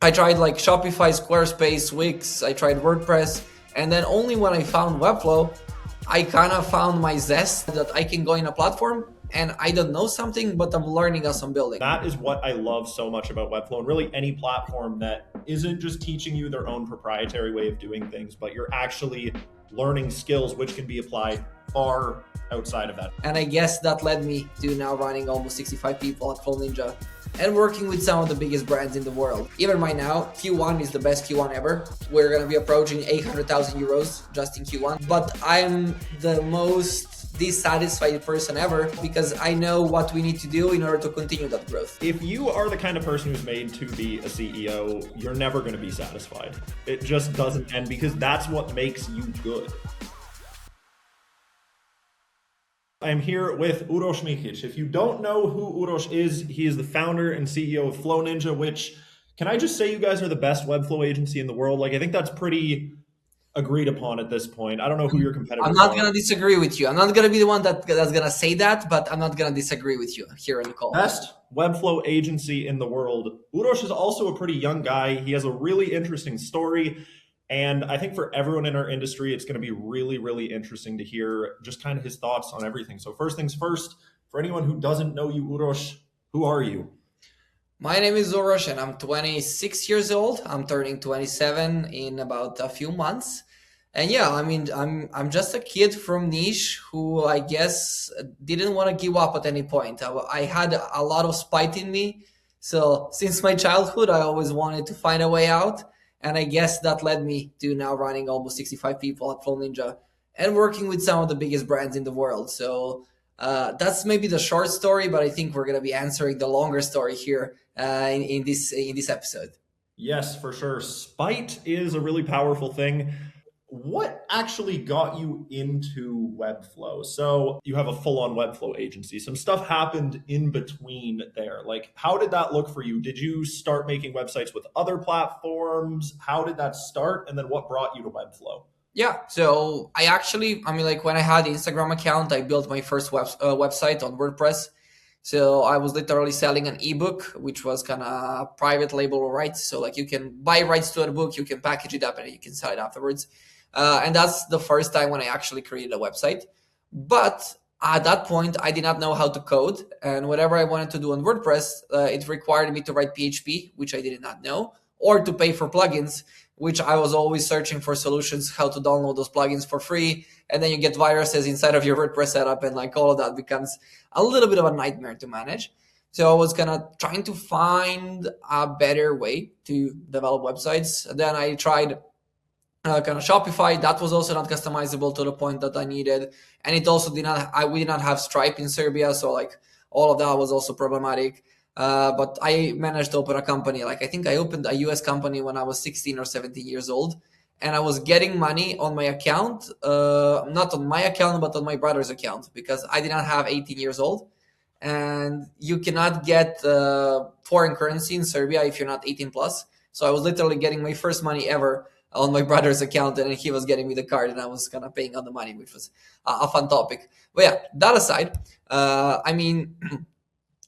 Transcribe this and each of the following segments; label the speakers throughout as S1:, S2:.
S1: I tried like Shopify, Squarespace, Wix, I tried WordPress, and then only when I found Webflow, I kind of found my zest that I can go in a platform and I don't know something, but I'm learning as I'm building.
S2: That is what I love so much about Webflow, and really any platform that isn't just teaching you their own proprietary way of doing things, but you're actually learning skills which can be applied far outside of that.
S1: And I guess that led me to now running almost 65 people at Flow Ninja and working with some of the biggest brands in the world. Even right now, Q1 is the best Q1 ever. We're gonna be approaching 800,000 euros just in Q1. But I'm the most dissatisfied person ever because I know what we need to do in order to continue that growth.
S2: If you are the kind of person who's made to be a CEO, you're never going to be satisfied. It just doesn't end, because that's what makes you good. I'm here with Uros Mikic. If you don't know who Uros is, he is the founder and CEO of Flow Ninja, which, can I just say you guys are the best Webflow agency in the world? Like, I think that's pretty agreed upon at this point. I don't know who your competitors are.
S1: I'm not going to disagree with you. I'm not going to be the one that's going to say that, but I'm not going to disagree with you here in the call.
S2: Best Webflow agency in the world. Uros is also a pretty young guy. He has a really interesting story. And I think for everyone in our industry, it's going to be really, really interesting to hear just kind of his thoughts on everything. So first things first, for anyone who doesn't know you, Uros, who are you?
S1: My name is Uros and I'm 26 years old. I'm turning 27 in about a few months. And yeah, I mean, I'm just a kid from niche who I guess didn't want to give up at any point. I had a lot of spite in me. So since my childhood, I always wanted to find a way out. And I guess that led me to now running almost 65 people at Flow Ninja and working with some of the biggest brands in the world. So that's maybe the short story, but I think we're going to be answering the longer story here in this episode.
S2: Yes, for sure. Spite is a really powerful thing. What actually got you into Webflow? So you have a full-on Webflow agency. Some stuff happened in between there. Like, how did that look for you? Did you start making websites with other platforms? How did that start? And then what brought you to Webflow?
S1: Yeah, so like when I had the Instagram account, I built my first website on WordPress. So I was literally selling an ebook, which was kind of private label rights. So like you can buy rights to a book, you can package it up, and you can sell it afterwards. And that's the first time when I actually created a website. But at that point, I did not know how to code. And whatever I wanted to do on WordPress, it required me to write PHP, which I did not know, or to pay for plugins, which I was always searching for solutions, how to download those plugins for free. And then you get viruses inside of your WordPress setup, and like all of that becomes a little bit of a nightmare to manage. So I was kind of trying to find a better way to develop websites. Then I tried kind of Shopify. That was also not customizable to the point that I needed. And it also we did not have Stripe in Serbia. So like all of that was also problematic. But I managed to open a company. Like I think I opened a US company when I was 16 or 17 years old. And I was getting money on my account, not on my account, but on my brother's account, because I did not have 18 years old. And you cannot get foreign currency in Serbia if you're not 18 plus. So I was literally getting my first money ever on my brother's account, and he was getting me the card, and I was kind of paying on the money, which was a fun topic. But yeah, that aside, I mean,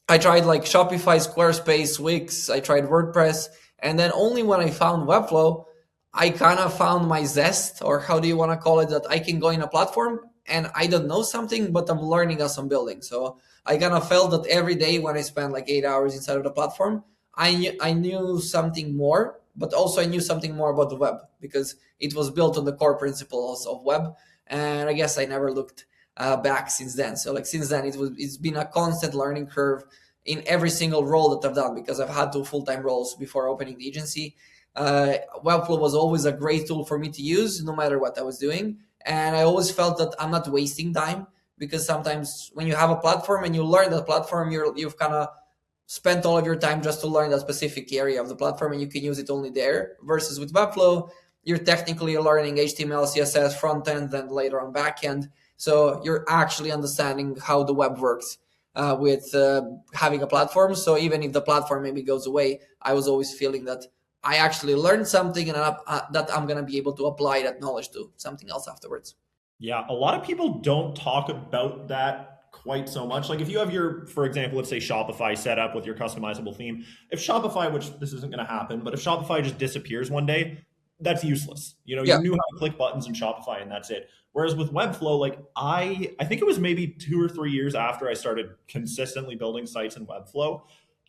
S1: I tried like Shopify, Squarespace, Wix, I tried WordPress, and then only when I found Webflow, I kind of found my zest, or how do you want to call it, that I can go in a platform and I don't know something, but I'm learning as I'm building. So I kind of felt that every day when I spent like 8 hours inside of the platform, I knew something more, but also I knew something more about the web because it was built on the core principles of web. And I guess I never looked back since then. So like since then, it's been a constant learning curve in every single role that I've done, because I've had 2 full-time roles before opening the agency. Webflow was always a great tool for me to use no matter what I was doing. And I always felt that I'm not wasting time, because sometimes when you have a platform and you learn that platform, you've kind of spent all of your time just to learn that specific area of the platform, and you can use it only there. Versus with Webflow, you're technically learning HTML, CSS, front end, and later on back end. So you're actually understanding how the web works with having a platform. So even if the platform maybe goes away, I was always feeling that I actually learned something, and that I'm going to be able to apply that knowledge to something else afterwards.
S2: Yeah, a lot of people don't talk about that quite so much. Like if you have your, for example, let's say Shopify set up with your customizable theme, if Shopify, which this isn't going to happen, but if Shopify just disappears one day, that's useless. You know,
S1: Yeah,
S2: you knew how to click buttons in Shopify and that's it. Whereas with Webflow, like I think it was maybe 2 or 3 years after I started consistently building sites in Webflow,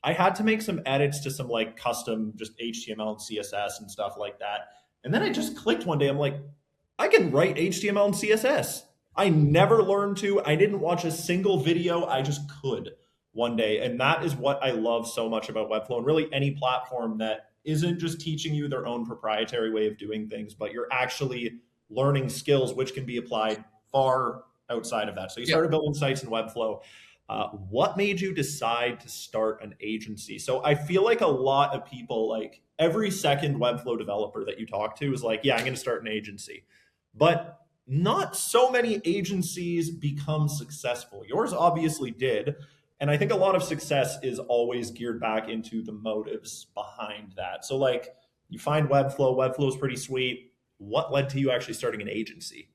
S2: I had to make some edits to some like custom just HTML and CSS and stuff like that. And then I just clicked one day, I'm like, I can write HTML and CSS. I never learned to. I didn't watch a single video. I just could one day. And that is what I love so much about Webflow and really any platform that isn't just teaching you their own proprietary way of doing things, but you're actually learning skills which can be applied far outside of that. So you
S1: yeah.
S2: started building sites in Webflow. What made you decide to start an agency? So I feel like a lot of people, like every second Webflow developer that you talk to is like, yeah, I'm going to start an agency. But not so many agencies become successful. Yours obviously did. And I think a lot of success is always geared back into the motives behind that. So, like, you find Webflow is pretty sweet. What led to you actually starting an agency?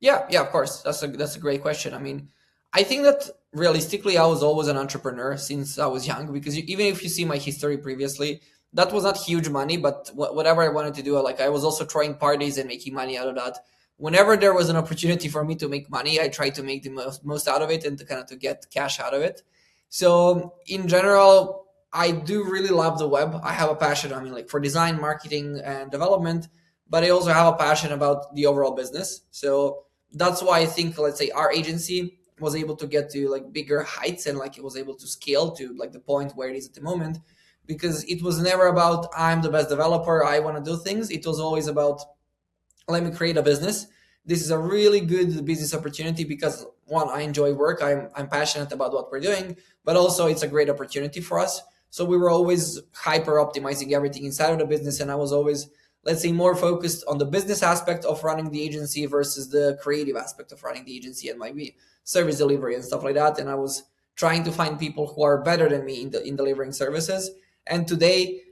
S1: Yeah, yeah, of course. That's a great question. I mean, I think that realistically, I was always an entrepreneur since I was young. Because even if you see my history previously, that was not huge money, but whatever I wanted to do, like I was also throwing parties and making money out of that. Whenever there was an opportunity for me to make money, I tried to make the most out of it and to kind of to get cash out of it. So in general, I do really love the web. I have a passion. I mean, like for design, marketing, and development, but I also have a passion about the overall business. So that's why I think, let's say, our agency was able to get to like bigger heights and like it was able to scale to like the point where it is at the moment, because it was never about I'm the best developer, I want to do things. It was always about let me create a business. This is a really good business opportunity because one, I enjoy work, I'm passionate about what we're doing, but also it's a great opportunity for us. So we were always hyper optimizing everything inside of the business, and I was always, let's say, more focused on the business aspect of running the agency versus the creative aspect of running the agency and maybe service delivery and stuff like that. And I was trying to find people who are better than me in delivering services. And today,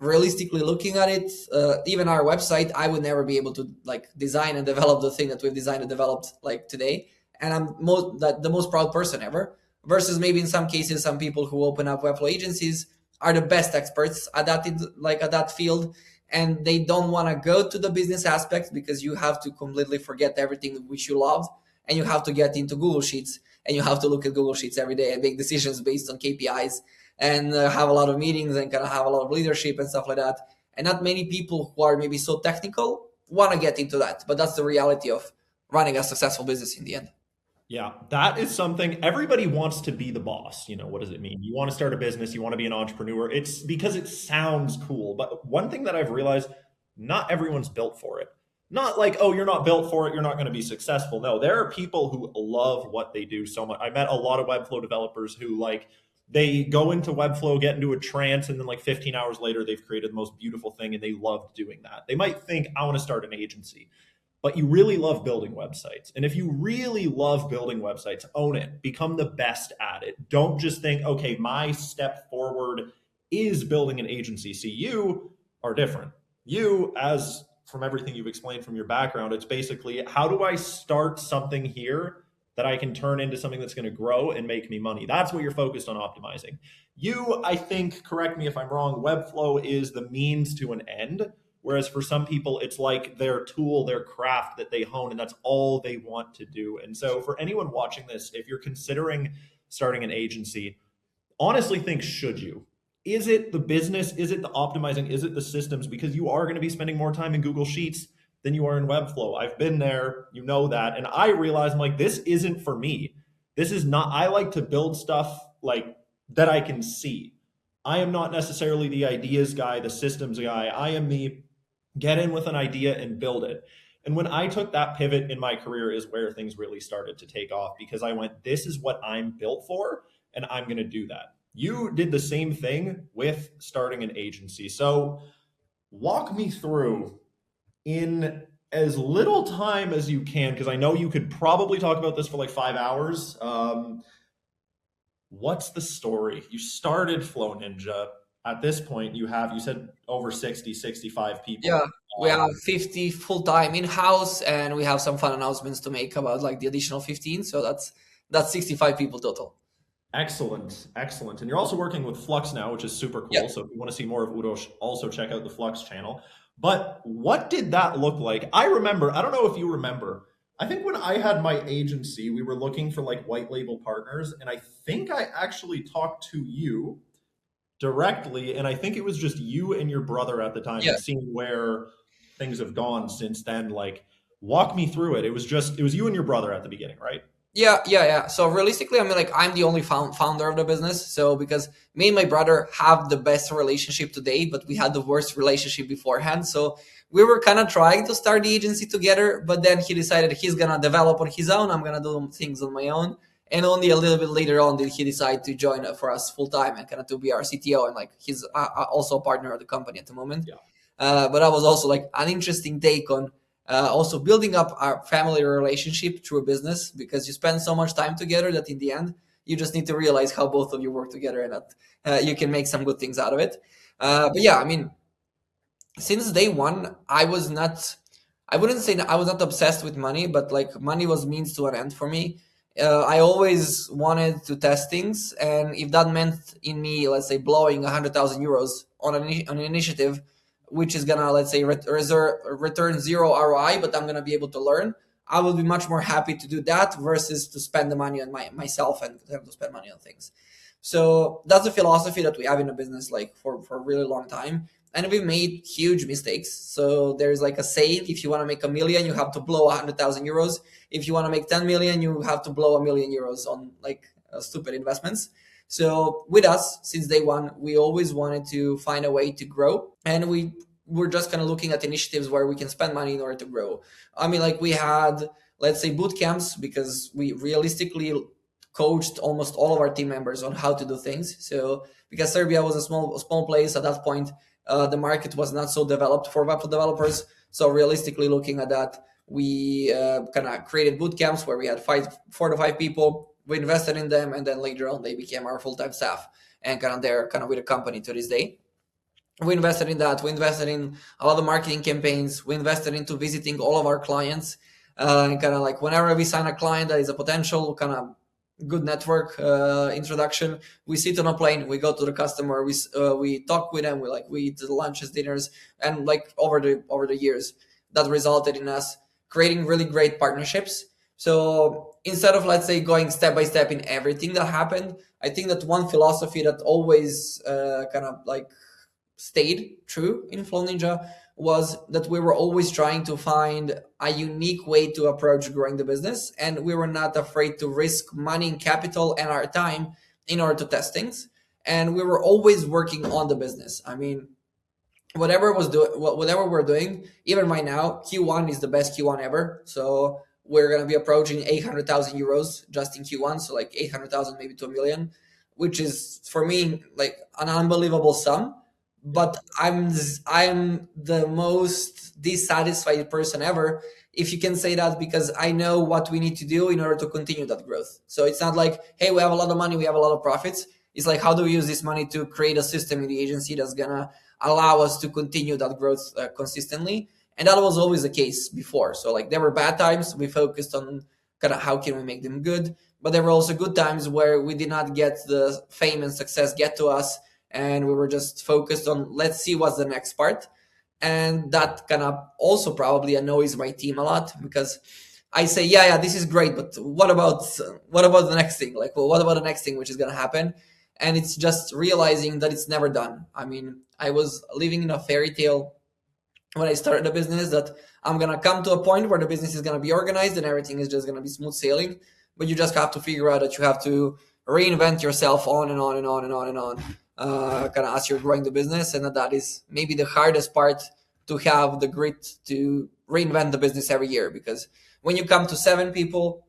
S1: realistically looking at it, even our website, I would never be able to like design and develop the thing that we've designed and developed like today. And I'm the most proud person ever. Versus maybe in some cases, some people who open up Webflow agencies are the best experts at that, like at that field, and they don't want to go to the business aspects because you have to completely forget everything which you love, and you have to get into Google Sheets, and you have to look at Google Sheets every day and make decisions based on KPIs, and have a lot of meetings and kind of have a lot of leadership and stuff like that. And not many people who are maybe so technical want to get into that, but that's the reality of running a successful business in the end.
S2: Yeah, that is something everybody wants to be the boss. You know, what does it mean? You want to start a business, you want to be an entrepreneur. It's because it sounds cool. But one thing that I've realized, not everyone's built for it. Not like, oh, you're not built for it, you're not going to be successful. No, there are people who love what they do so much. I met a lot of Webflow developers who like they go into Webflow, get into a trance, and then like 15 hours later, they've created the most beautiful thing and they love doing that. They might think, I want to start an agency, but you really love building websites. And if you really love building websites, own it, become the best at it. Don't just think, okay, my step forward is building an agency. See, you are different. You, as from everything you've explained from your background, it's basically how do I start something here that I can turn into something that's going to grow and make me money? That's what you're focused on optimizing. You, I think, correct me if I'm wrong, Webflow is the means to an end. Whereas for some people, it's like their tool, their craft that they hone, and that's all they want to do. And so for anyone watching this, if you're considering starting an agency, honestly think, should you? Is it the business? Is it the optimizing? Is it the systems? Because you are going to be spending more time in Google Sheets than you are in Webflow. I've been there, you know that. And I realized I'm like, this isn't for me. This is not, I like to build stuff like that I can see. I am not necessarily the ideas guy, the systems guy. I am the get in with an idea and build it. And when I took that pivot in my career is where things really started to take off, because I went, this is what I'm built for, and I'm going to do that. You did the same thing with starting an agency. So walk me through in as little time as you can, because I know you could probably talk about this for like 5 hours. What's the story? You started Flow Ninja. At this point, you said over 60, 65 people.
S1: Yeah, we have 50 full time in house, and we have some fun announcements to make about like the additional 15. So That's 65 people total.
S2: Excellent, excellent. And you're also working with Flux now, which is super
S1: Yeah.
S2: cool. So if you want to see more of Uros, also check out the Flux channel. But what did that look like? I remember, I don't know if you remember, I think when I had my agency, we were looking for like white label partners. And I think I actually talked to you directly. And I think it was just you and your brother at the time,
S1: Yeah.
S2: and seeing where things have gone since then. Like, walk me through it. It was you and your brother at the beginning, right?
S1: Yeah. So realistically, I mean, like I'm the only founder of the business. So because me and my brother have the best relationship today, but we had the worst relationship beforehand. So we were kind of trying to start the agency together, but then he decided he's gonna develop on his own. I'm gonna do things on my own. And only a little bit later on did he decide to join for us full time and kind of to be our CTO. And like he's also a partner of the company at the moment.
S2: Yeah.
S1: But that was also like an interesting take on also building up our family relationship through a business, because you spend so much time together that in the end you just need to realize how both of you work together and that you can make some good things out of it. But yeah, I mean, since day one, I wouldn't say that I was not obsessed with money, but like money was means to an end for me. I always wanted to test things, and if that meant in me, let's say, blowing 100,000 euros on an initiative, which is gonna, let's say, return zero ROI, but I'm gonna be able to learn, I would be much more happy to do that versus to spend the money on myself and have to spend money on things. So that's the philosophy that we have in the business, like for a really long time, and we've made huge mistakes. So there's like a saying: if you want to make 1 million, you have to blow 100,000 euros. If you want to make 10 million, you have to blow 1 million euros on like stupid investments. So with us, since day one, we always wanted to find a way to grow, and we were just kind of looking at initiatives where we can spend money in order to grow. I mean, like we had, let's say, boot camps, because we realistically coached almost all of our team members on how to do things. So because Serbia was a small place at that point, the market was not so developed for web developers. So realistically, looking at that, we kind of created boot camps where we had 4 to 5 people. We invested in them, and then later on they became our full-time staff, and kind of they're kind of with the company to this day. We invested in that. We invested in a lot of marketing campaigns. We invested into visiting all of our clients, and kind of like whenever we sign a client that is a potential kind of good network introduction, we sit on a plane, we go to the customer, we talk with them, we eat lunches, dinners, and like over the years, that resulted in us creating really great partnerships. So instead of, let's say, going step by step in everything that happened, I think that one philosophy that always kind of like stayed true in Flow Ninja was that we were always trying to find a unique way to approach growing the business, and we were not afraid to risk money and capital and our time in order to test things. And we were always working on the business. I mean, whatever we're doing, even right now, Q1 is the best Q1 ever. So we're gonna be approaching 800,000 euros just in Q1, so like 800,000 maybe to 1 million, which is for me like an unbelievable sum. But I'm the most dissatisfied person ever, if you can say that, because I know what we need to do in order to continue that growth. So it's not like, hey, we have a lot of money, we have a lot of profits. It's like, how do we use this money to create a system in the agency that's gonna allow us to continue that growth consistently? And that was always the case before. So like there were bad times, we focused on kind of how can we make them good, but there were also good times where we did not get the fame and success get to us, and we were just focused on, let's see what's the next part. And that kind of also probably annoys my team a lot, because I say, yeah, this is great, but what about the next thing? Like, well, what about the next thing which is going to happen? And it's just realizing that it's never done. I mean, I was living in a fairy tale when I started the business, that I'm going to come to a point where the business is going to be organized and everything is just going to be smooth sailing. But you just have to figure out that you have to reinvent yourself on and on and on and on and on, kind of as you're growing the business. And that is maybe the hardest part, to have the grit to reinvent the business every year. Because when you come to 7 people,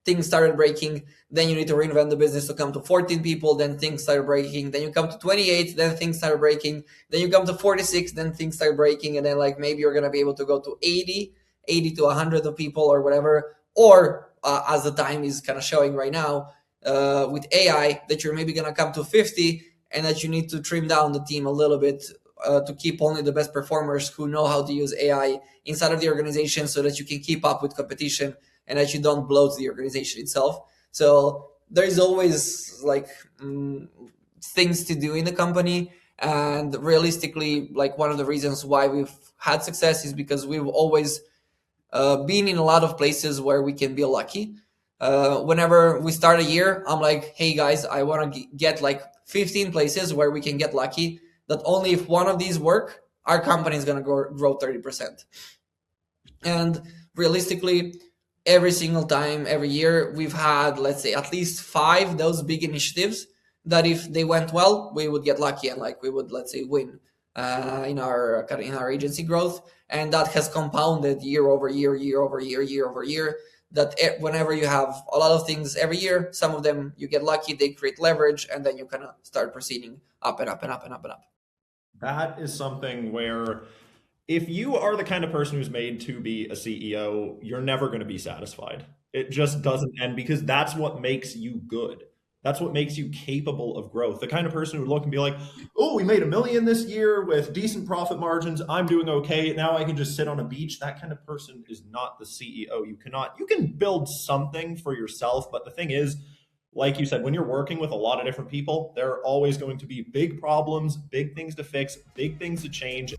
S1: things started breaking. Then you need to reinvent the business to come to 14 people. Then things started breaking. Then you come to 28. Then things started breaking. Then you come to 46. Then things start breaking. And then like maybe you're going to be able to go to 80 to 100 of people or whatever. Or as the time is kind of showing right now, with AI, that you're maybe going to come to 50, and that you need to trim down the team a little bit to keep only the best performers who know how to use AI inside of the organization, so that you can keep up with competition and that you don't bloat the organization itself. So there's always like things to do in the company. And realistically, like one of the reasons why we've had success is because we've always been in a lot of places where we can be lucky. Whenever we start a year, I'm like, hey guys, I want to get like 15 places where we can get lucky. That only if one of these work, our company is going to grow 30%. And realistically, every single time, every year, we've had, let's say, at least five those big initiatives that if they went well, we would get lucky and like we would, let's say, win in our agency growth. And that has compounded year over year, year over year, year over year. That whenever you have a lot of things every year, some of them you get lucky, they create leverage, and then you kind of start proceeding up and up and up and up and up.
S2: That is something where if you are the kind of person who's made to be a CEO, you're never going to be satisfied. It just doesn't end because that's what makes you good. That's what makes you capable of growth. The kind of person who would look and be like, oh, we made $1 million this year with decent profit margins. I'm doing okay. Now I can just sit on a beach. That kind of person is not the CEO. You can build something for yourself. But the thing is, like you said, when you're working with a lot of different people, there are always going to be big problems, big things to fix, big things to change.